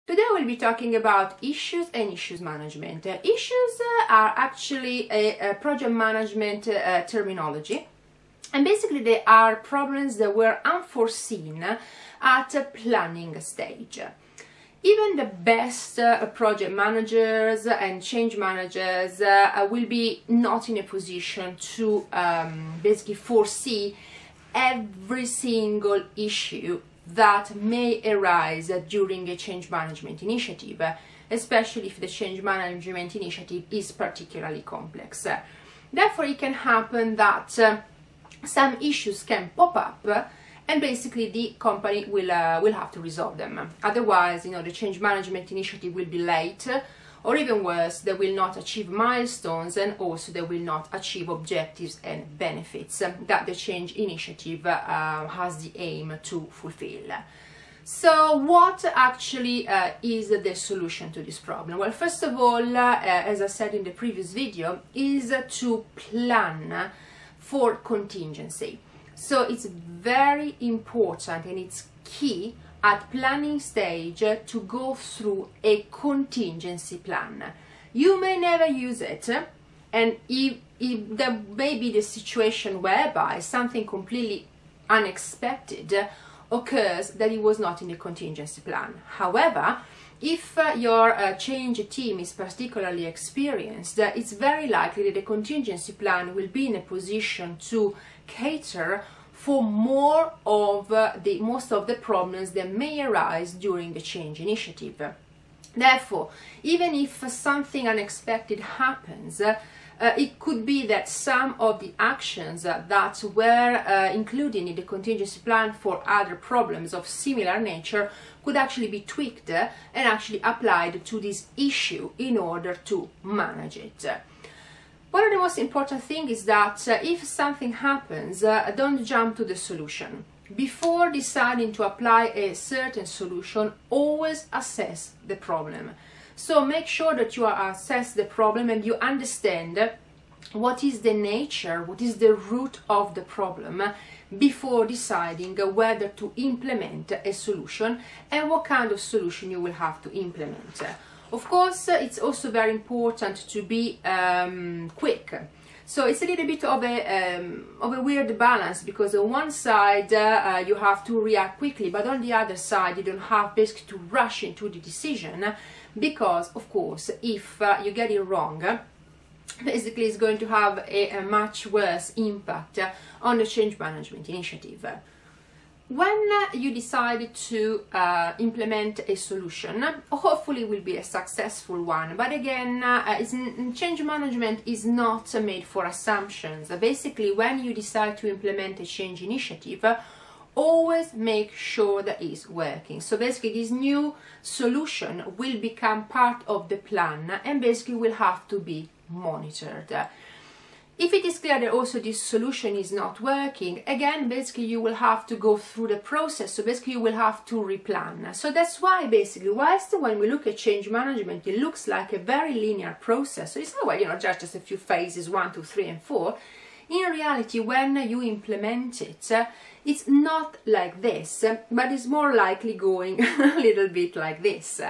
Today we'll be talking about issues and issues management. Issues are actually a project management terminology, and basically they are problems that were unforeseen at a planning stage. Even the best project managers and change managers will be not in a position to basically foresee every single issue that may arise during a change management initiative, especially if the change management initiative is particularly complex. Therefore, it can happen that some issues can pop up, and basically the company will have to resolve them. Otherwise, the change management initiative will be late, or even worse, they will not achieve milestones, and also they will not achieve objectives and benefits that the change initiative has the aim to fulfill. So what actually is the solution to this problem? Well, first of all, as I said in the previous video, is to plan for contingency. So it's very important and it's key at planning stage to go through a contingency plan. You may never use it, and if there may be the situation whereby something completely unexpected occurs that it was not in the contingency plan. However, if your change team is particularly experienced, it's very likely that the contingency plan will be in a position to cater for most of the problems that may arise during the change initiative. Therefore, even if something unexpected happens, it could be that some of the actions that were included in the contingency plan for other problems of similar nature could actually be tweaked and actually applied to this issue in order to manage it. One of the most important things is that if something happens, don't jump to the solution. Before deciding to apply a certain solution, always assess the problem. So make sure that you assess the problem and you understand what is the nature, what is the root of the problem before deciding whether to implement a solution and what kind of solution you will have to implement. Of course, it's also very important to be quick. So it's a little bit of a weird balance, because on one side you have to react quickly, but on the other side you don't have basically to rush into the decision, because of course if you get it wrong, basically it's going to have a much worse impact on the change management initiative. When you decide to implement a solution, hopefully it will be a successful one. But again, change management is not made for assumptions. Basically, when you decide to implement a change initiative, always make sure that it's working. So basically, this new solution will become part of the plan and basically will have to be monitored. If it is clear that also this solution is not working, again, basically you will have to go through the process. So basically you will have to replan. So that's why basically, whilst when we look at change management, it looks like a very linear process. So it's not, well, just a few phases, 1, 2, 3, and 4. In reality, when you implement it, it's not like this, but it's more likely going a little bit like this.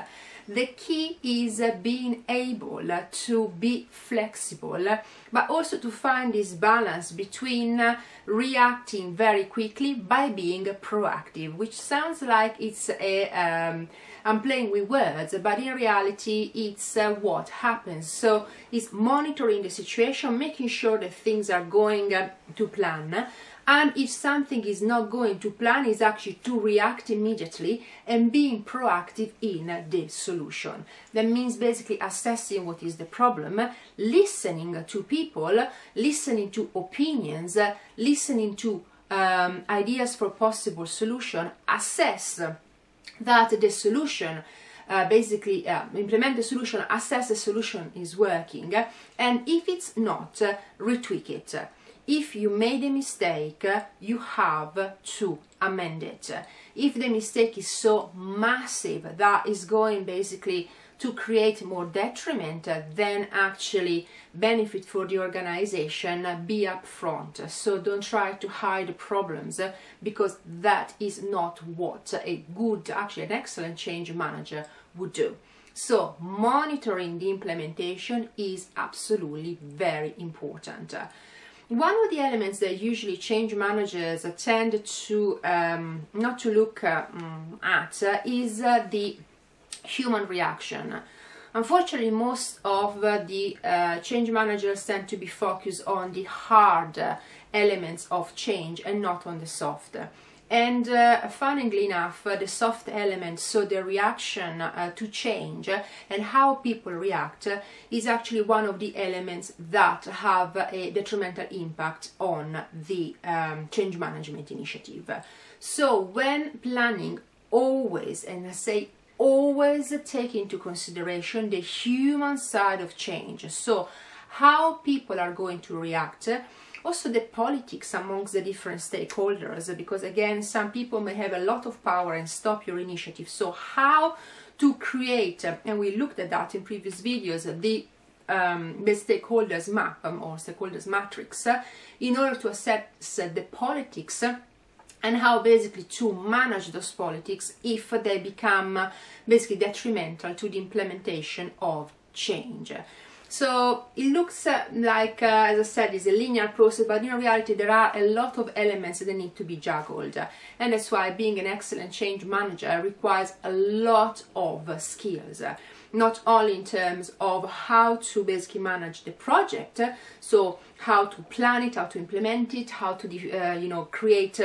The key is being able to be flexible, but also to find this balance between reacting very quickly by being proactive, which sounds like it's I'm playing with words, but in reality it's what happens. So it's monitoring the situation, making sure that things are going to plan. And if something is not going to plan, is actually to react immediately and being proactive in the solution. That means basically assessing what is the problem, listening to people, listening to opinions, listening to ideas for possible solution, assess that the solution implement the solution, assess the solution is working, and if it's not, retweak it. If you made a mistake, you have to amend it. If the mistake is so massive that is going basically to create more detriment than actually benefit for the organization, be upfront. So don't try to hide problems, because that is not what a good, actually an excellent change manager would do. So monitoring the implementation is absolutely very important. One of the elements that usually change managers tend to not to look at is the human reaction. Unfortunately, most of the change managers tend to be focused on the hard elements of change and not on the soft. And funnily enough, the soft elements, so the reaction to change and how people react, is actually one of the elements that have a detrimental impact on the change management initiative. So when planning, always, and I say always, take into consideration the human side of change. So how people are going to react. Also the politics amongst the different stakeholders, because again, some people may have a lot of power and stop your initiative. So how to create, and we looked at that in previous videos, the stakeholders map or stakeholders matrix, in order to assess the politics and how basically to manage those politics if they become basically detrimental to the implementation of change. So it looks like, as I said, it's a linear process, but in reality there are a lot of elements that need to be juggled, and that's why being an excellent change manager requires a lot of skills, not only in terms of how to basically manage the project, so how to plan it, how to implement it, how to create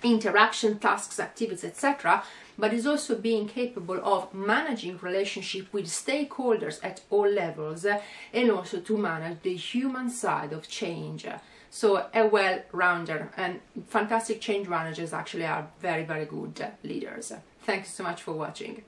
interaction, tasks, activities, etc., but is also being capable of managing relationship with stakeholders at all levels, and also to manage the human side of change. So a well-rounder, and fantastic change managers actually are very, very good leaders. Thank you so much for watching.